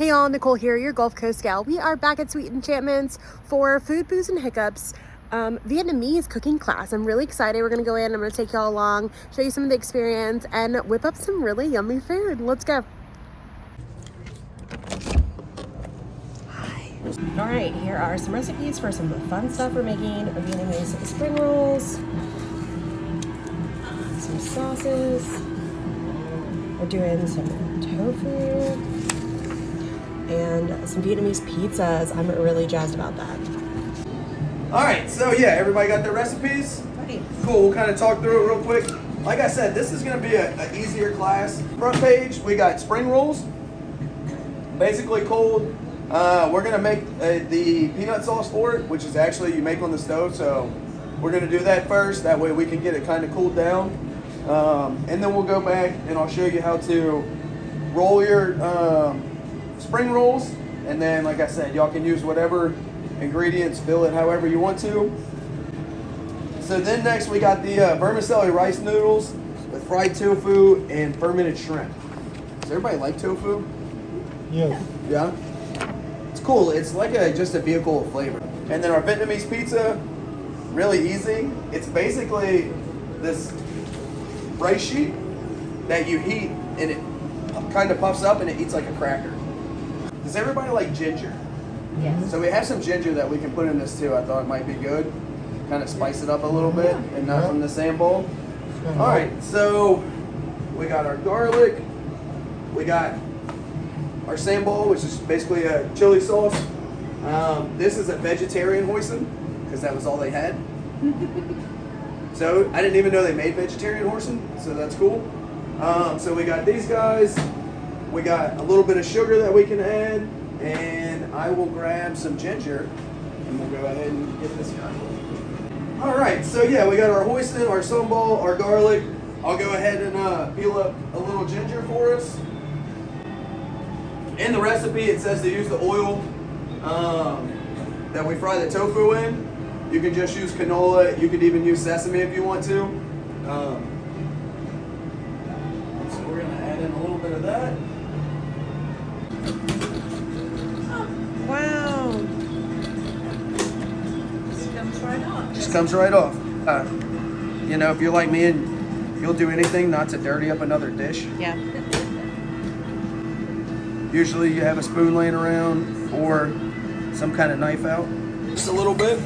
Hey y'all, Nicole here, your Gulf Coast gal. We are back at Sweet Enchantments for Food, Booze, and Hiccups Vietnamese cooking class. I'm really excited. We're gonna go in, I'm gonna take y'all along, show you some of the experience, and whip up some really yummy food. Let's go. Hi. All right, here are some recipes for some fun stuff we're making. Vietnamese spring rolls, some sauces. We're doing some tofu and some Vietnamese pizzas. I'm really jazzed about that. All right, so yeah, everybody got their recipes? Right. Cool, we'll kind of talk through it real quick. Like I said, this is gonna be an easier class. Front page, we got spring rolls, basically cold. We're gonna make the peanut sauce for it, which is actually you make on the stove, so we're gonna do that first. That way we can get it kind of cooled down. And then we'll go back and I'll show you how to roll your spring rolls. And then, like I said, y'all can use whatever ingredients, fill it however you want to. So then next we got the vermicelli rice noodles with fried tofu and fermented shrimp. Does everybody like tofu? Yes. Yeah? It's cool. It's like just a vehicle of flavor. And then our Vietnamese pizza, really easy. It's basically this rice sheet that you heat and it kind of puffs up and it eats like a cracker. Does everybody like ginger? Yes. So we have some ginger that we can put in this too. I thought it might be good. Kind of spice it up a little bit and not from the same bowl. All right, so we got our garlic. We got our same bowl, which is basically a chili sauce. This is a vegetarian hoisin because that was all they had. So I didn't even know they made vegetarian hoisin, so that's cool. So we got these guys. We got a little bit of sugar that we can add, and I will grab some ginger, and we'll go ahead and get this guy. All right, so yeah, we got our hoisin, our sambal, our garlic. I'll go ahead and peel up a little ginger for us. In the recipe, it says to use the oil that we fry the tofu in. You can just use canola. You could even use sesame if you want to. So we're gonna add in a little bit of that. Wow. Just comes right off. Just comes right off. You know, if you're like me and you'll do anything not to dirty up another dish. Yeah. Usually you have a spoon laying around or some kind of knife out. Just a little bit.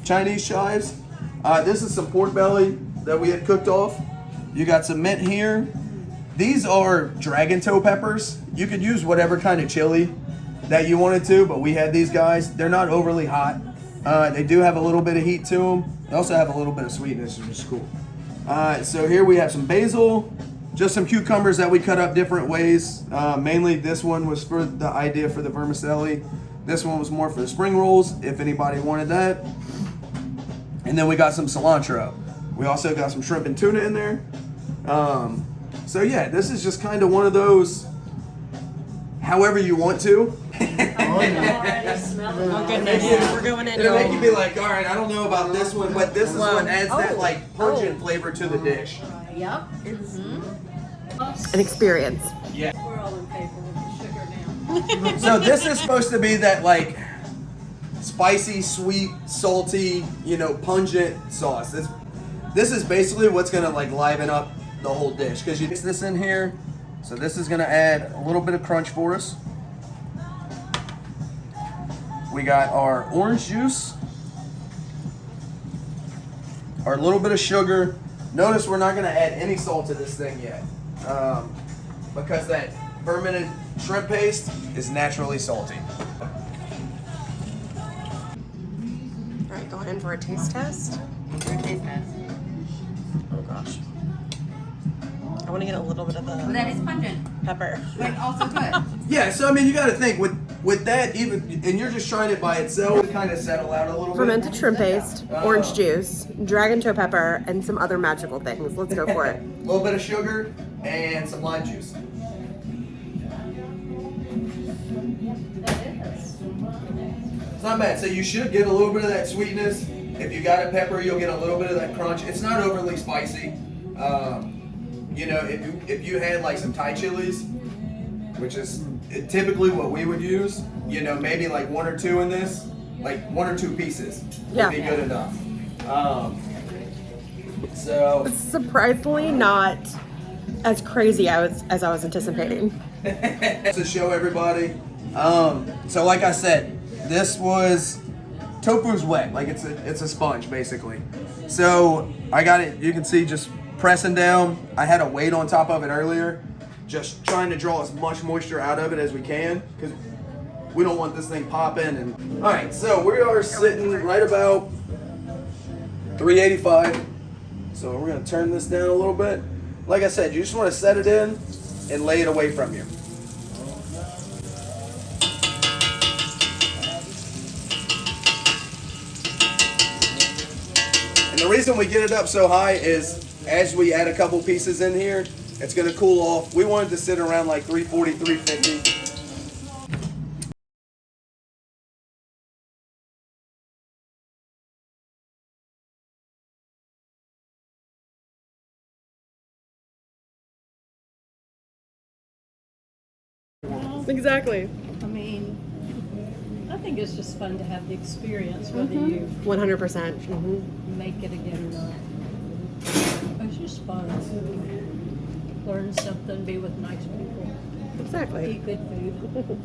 Chinese chives. This is some pork belly that we had cooked off. You got some mint here. These are dragon toe peppers. You could use whatever kind of chili that you wanted to, but we had these guys. They're not overly hot. They do have a little bit of heat to them. They also have a little bit of sweetness, which is cool. So here we have some basil, just some cucumbers that we cut up different ways. Mainly this one was for the idea for the vermicelli. This one was more for the spring rolls, if anybody wanted that. And then we got some cilantro. We also got some shrimp and tuna in there. So yeah, this is just kind of one of those, however you want to. Already smell it. Oh goodness, we're going in. It'll make you be like, all right, I don't know about this one, but this is what adds that Oh. like pungent flavor to the dish. Yep. An experience. Yeah. We're all in favor with the sugar now. So this is supposed to be that like spicy, sweet, salty, you know, pungent sauce. This is basically what's gonna like liven up the whole dish because you mix this in here. So this is gonna add a little bit of crunch for us. We got our orange juice, our little bit of sugar. Notice we're not gonna add any salt to this thing yet because that fermented shrimp paste is naturally salty. All right, going in for a taste test. Oh gosh. I want to get a little bit of Well, the that is pungent, pepper. but also good. Yeah, so I mean, you got to think with that even, and you're just trying it by itself, it kind of settle out a little bit. Fermented shrimp paste, orange juice, dragon toe pepper, and some other magical things. Let's go for it. A little bit of sugar and some lime juice. It's not bad. So you should get a little bit of that sweetness. If you got a pepper, you'll get a little bit of that crunch. It's not overly spicy. you know, if you had like some Thai chilies, which is typically what we would use, you know, maybe like 1 or 2 in this, like 1 or 2 pieces would be good enough. So It's surprisingly not as crazy as I was anticipating. to show everybody. So like I said, this was tofu's wet, like it's a sponge basically. So I got it. You can see just pressing down. I had a weight on top of it earlier, just trying to draw as much moisture out of it as we can because we don't want this thing popping. And all right, so we are sitting right about 385. So we're gonna turn this down a little bit. Like I said, you just want to set it in and lay it away from you. And the reason we get it up so high is as we add a couple pieces in here, it's gonna cool off. We want it to sit around like 340, 350. Exactly. I mean, I think it's just fun to have the experience, whether you 100%. make it again or not. It's just fun. Learn something, be with nice people, Exactly. eat good food.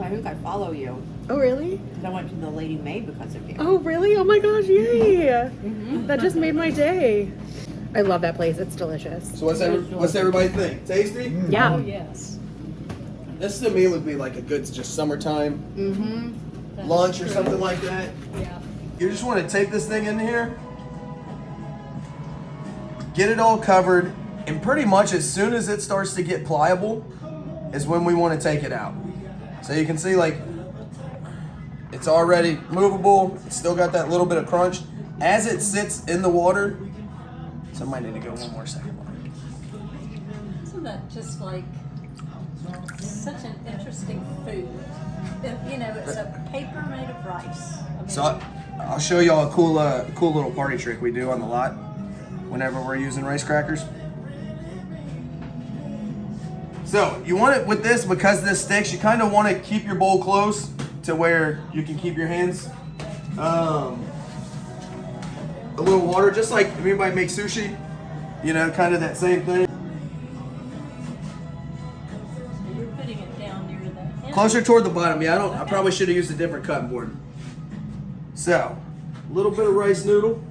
I think I follow you. Oh, really? Because I went to the Lady May because of you. Oh, really? Oh my gosh, yay! That just made my day. I love that place. It's delicious. So what's everybody think? Tasty? Yeah. Oh, yes. This to me would be like a good just summertime That lunch is or true. something like that. Yeah. You just want to take this thing in here, get it all covered, and pretty much as soon as it starts to get pliable is when we want to take it out. So you can see like it's already movable. It's still got that little bit of crunch. As it sits in the water, so I might need to go one more second. Isn't that just like such an interesting food? You know, it's a paper made of rice. I mean, So I'll show y'all a cool little party trick we do on the lot whenever we're using rice crackers. So you want it with this because this sticks. You kind of want to keep your bowl close to where you can keep your hands. A little water, just like if anybody makes sushi, you know, kind of that same thing. you're putting it down near the end. Closer toward the bottom. Yeah, I probably should have used a different cutting board. So, a little bit of rice noodle.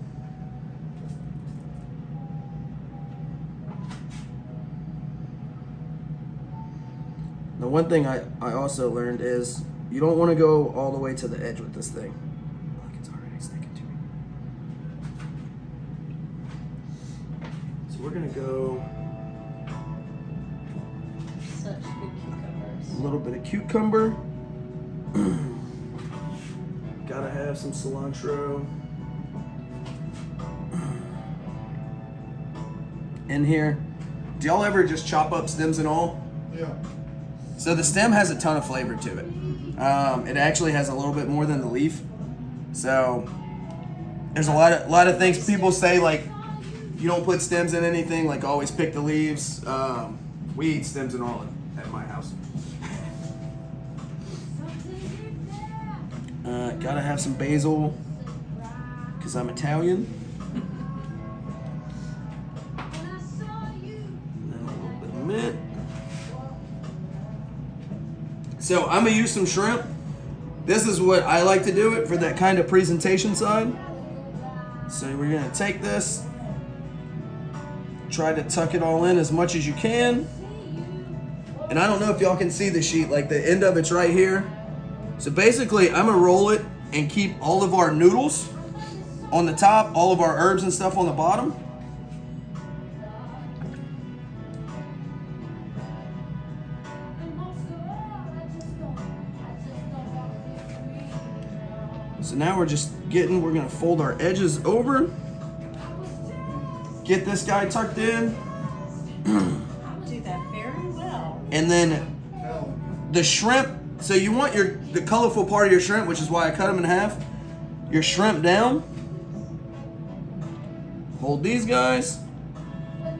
The one thing I also learned is you don't want to go all the way to the edge with this thing. Look, it's already sticking to me. So we're gonna go Such good cucumbers. a little bit of cucumber. Gotta have some cilantro in here. Do y'all ever just chop up stems and all? Yeah. So the stem has a ton of flavor to it. It actually has a little bit more than the leaf. So there's a lot of things people say, like you don't put stems in anything, like always pick the leaves. We eat stems and all at my house. Gotta have some basil because I'm Italian. And then a little bit of mint. So I'm gonna use some shrimp. This is what I like to do it for that kind of presentation side. So we're gonna take this, try to tuck it all in as much as you can. And I don't know if y'all can see the sheet, like the end of it's right here. So basically I'm gonna roll it and keep all of our noodles on the top, all of our herbs and stuff on the bottom. So now we're gonna fold our edges over. Get this guy tucked in. Do that very well. And then the shrimp, so you want the colorful part of your shrimp, which is why I cut them in half. Your shrimp down. Hold these guys.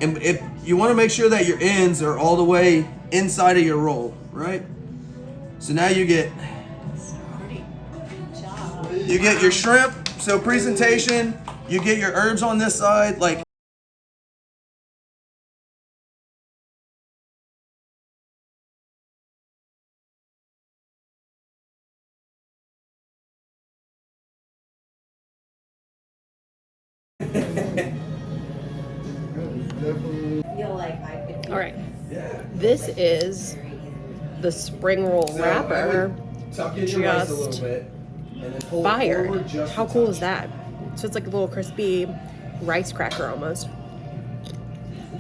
And if you want to make sure that your ends are all the way inside of your roll, right? So now you get your shrimp. So presentation, you get your herbs on this side, like. Feel like All right. This is the spring roll wrapper. Tuck in your rice a little Just bit, and then pull it Fire. forward just How a cool touch. is that? So it's like a little crispy rice cracker almost.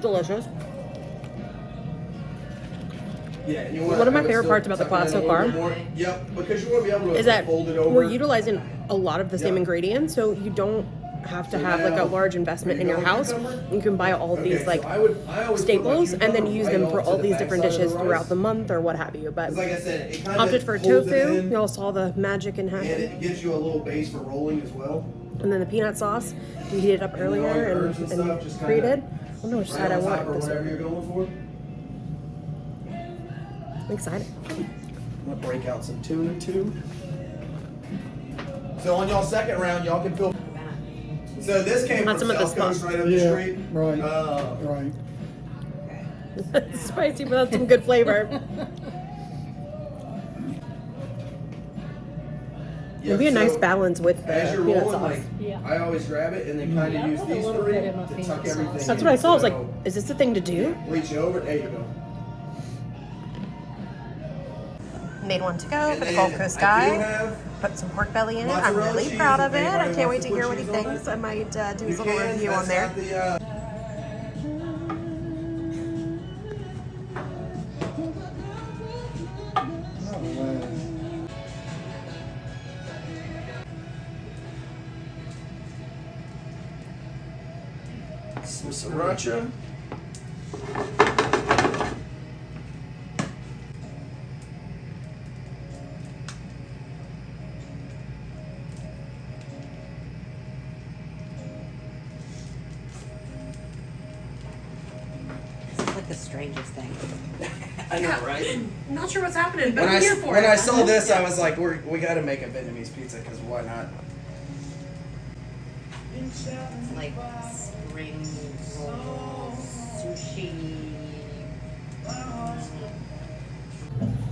Delicious. Yeah, and you wanna One of my have it favorite still parts about the tuck it class in a so little far bit more. Yep, because you want to be able to is that fold it over. we're utilizing a lot of the same Yep. ingredients, so you don't have to So have like a now, large investment are in you your going house. cucumber? You can buy all Okay, these like so I always put my staples and then cucumber use right them off for to all the these different backside of dishes the throughout rice. the month or what have you. But 'Cause like I said, it kind of opted for holds it tofu. in, Y'all saw the magic in and happening. it gives you a little base for rolling as well. And then the peanut sauce, we heated up And then all earlier your and, herbs and stuff just kinda created. I don't know which Right side I on top want. or This whatever one. you're going for. I'm excited. I'm gonna break out some tuna too. So on y'all second round, y'all can feel. So this came Want from some of South this Coast, sauce? right up the street. Right. Right. Spicy, but that's some good flavor. It'd be a nice so balance with the As you're peanut rolling, sauce. like Yeah. I always grab it and then kind Yeah, of I use put a these little three bit in my to peanut tuck sauce. everything. That's in. what I saw. I was like, So, is this the thing to do? bleach over. There you go. Made one to go And for the then Gulf Coast I guy. do have Put some pork belly in it. I'm mozzarella really cheese proud if of it. anybody I can't wants wait to to put hear what he cheese on thinks. it. I might do You his little can. review That's on there. not the, some sriracha. This is like the strangest thing. I know, right? I'm not sure what's happening, but When I'm here for when it. I saw this, I was like, we got to make a Vietnamese pizza because why not? It's like spring roll, sushi.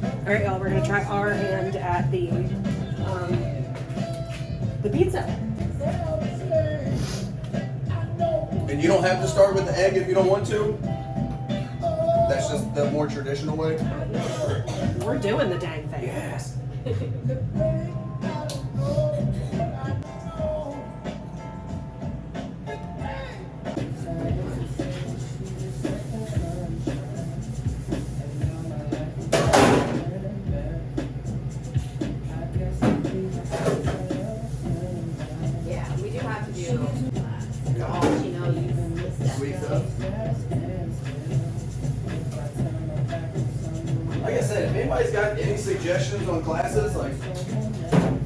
All right, y'all. We're gonna try our hand at the pizza. And you don't have to start with the egg if you don't want to. That's just the more traditional way. We're doing the dang thing. Yes. Yeah, we do have to do. Oh, you know, you missed that. Sweet stuff. Like I said, if anybody's got any suggestions on classes, like,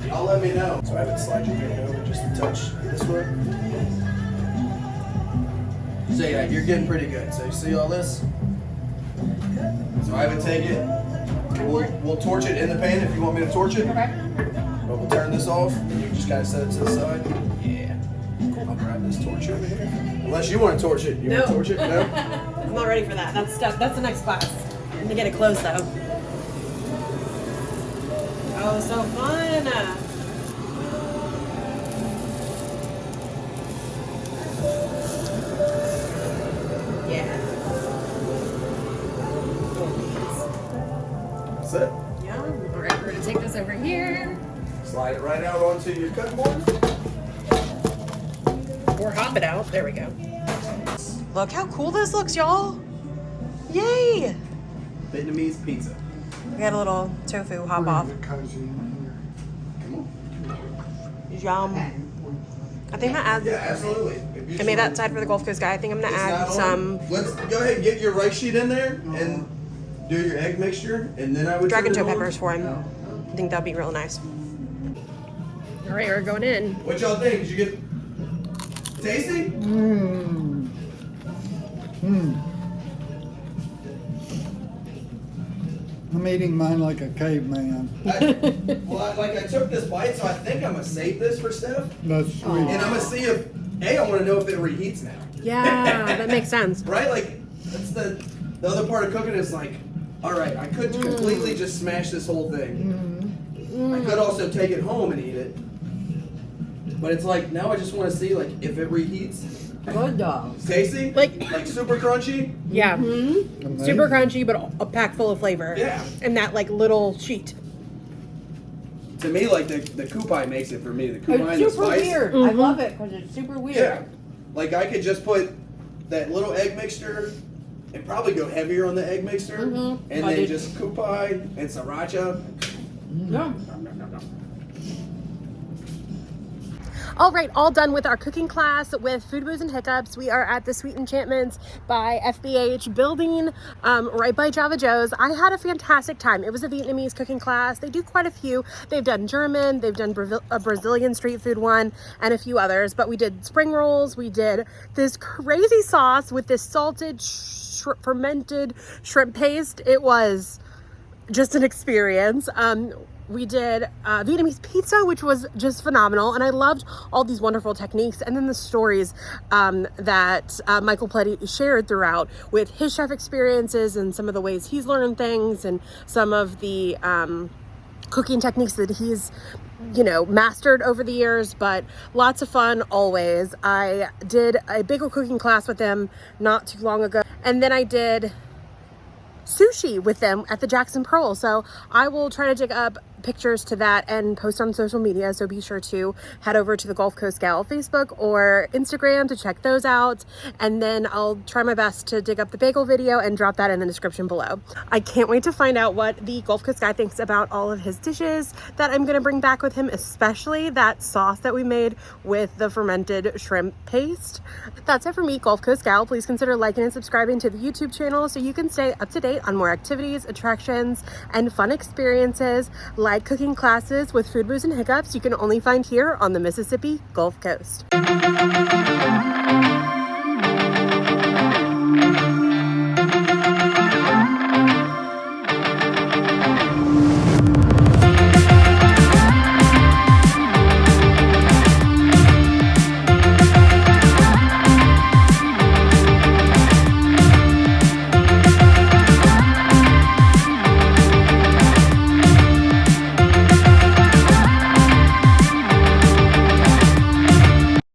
y'all let me know. So I have it slide your hand over just a touch this way. So yeah, you're getting pretty good. So you see all this? So I would take it. We'll torch it in the pan if you want me to torch it. But we'll turn this off and you just kind of set it to the side. Yeah. I'll grab this torch over here. Unless you want to torch it. You want to torch it? No? I'm not ready for that. That's the next class. I'm gonna get it closed though. Oh, so fun! Yeah. That's it. Yeah. All right, we're gonna take this over here. Slide it right out onto your cutting board. Or hop it out. There we go. Look how cool this looks, y'all. Yay! Vietnamese pizza. We got a little tofu hop off. Come on. Yum. I think I'm gonna Yeah, add. absolutely. I made that side for the Gulf Coast guy. I think I'm gonna add some Let's go ahead and get your rice sheet in there and do your egg mixture, and then I would dragon turn toe it on. peppers for him. I think that'd be real nice. All right, we're going in. What y'all think? Did you get tasty? I'm eating mine like a caveman. I took this bite, so I think I'm gonna save this for Steph, That's sweet. and I'm gonna see if I want to know if it reheats now. Yeah, that makes sense. Right? Like that's the other part of cooking is like, all right, I could completely just smash this whole thing. I could also take it home and eat it. But it's like now I just want to see like if it reheats. Good dog. Tasty? Like super crunchy? Yeah. Amazing. Super crunchy, but a pack full of flavor. Yeah. And that like little sheet. To me, like the coupai makes it for me. The coupai and the It's super spice. weird. I love it because it's super weird. Yeah. Like I could just put that little egg mixture and probably go heavier on the egg mixture, and then just coupai and sriracha. Yeah. All right, all done with our cooking class with Food, Booze, and Hiccups. We are at the Sweet Enchantments by FBH building right by Java Joe's. I had a fantastic time. It was a Vietnamese cooking class. They do quite a few. They've done German, they've done a Brazilian street food one, and a few others. But we did spring rolls. We did this crazy sauce with this salted fermented shrimp paste. It was just an experience. We did Vietnamese pizza, which was just phenomenal. And I loved all these wonderful techniques. And then the stories that Michael Pletty shared throughout with his chef experiences and some of the ways he's learned things and some of the cooking techniques that he's, mastered over the years. But lots of fun always. I did a bagel cooking class with him not too long ago. And then I did sushi with them at the Jackson Pearl. So I will try to dig up pictures to that and post on social media. So be sure to head over to the Gulf Coast Gal Facebook or Instagram to check those out. And then I'll try my best to dig up the bagel video and drop that in the description below. I can't wait to find out what the Gulf Coast guy thinks about all of his dishes that I'm going to bring back with him, especially that sauce that we made with the fermented shrimp paste. That's it for me, Gulf Coast Gal. Please consider liking and subscribing to the YouTube channel so you can stay up to date on more activities, attractions, and fun experiences like cooking classes with Food, Booze, and Hiccups you can only find here on the Mississippi Gulf Coast.